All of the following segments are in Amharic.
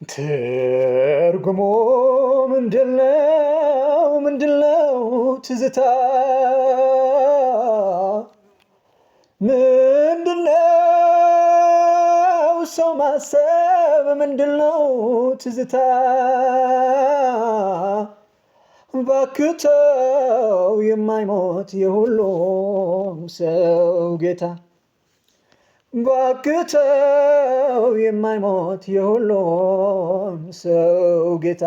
ትርጉሙ ምንድነው ትዝታ ምንድነው ሰው ማሰብ ምንድነው ትዝታ ባክተው የማይሞት የሁሉም ሰው ጌታ ባክተው የማይሞት የሁሉም ሰው ጌታ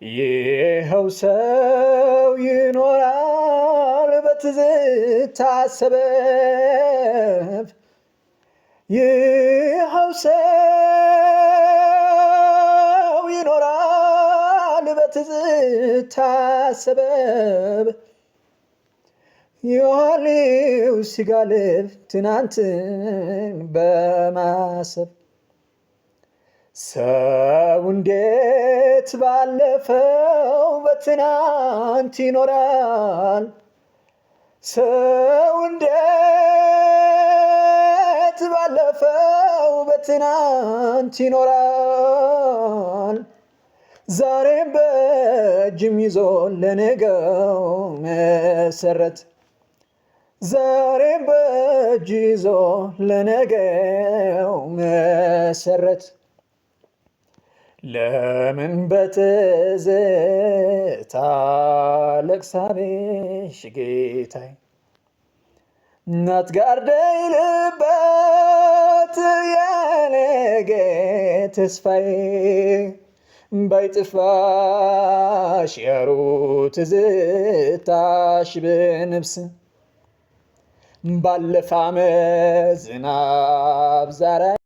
ይኸው ሰው ይኖራል በትዝታ ሰበብ ይኸው ሰው ይኖራል በትዝታ ሰበብ የኋሊው ሲጋልብ ትናንትን በማሰብ ሰው እንዴት ባለፈው በትናንት ይኖራል ሰው እንዴት ባለፈው በትናንት ይኖራል ዛሬም በእጅም ይዞ ለነገው መሰረት ዛሬም በእጅ ይዞ ለነገው መሰረት ለምን በትዝታ ለቅሳቤሽ ጌታዬ ናትጋርደኝ ልበት የነገ ተስፋዬ ባይጥፋሽ ያሩ ትዝታሽ በነፍስ ባለፈ ዓመት ዝናብ ዛራ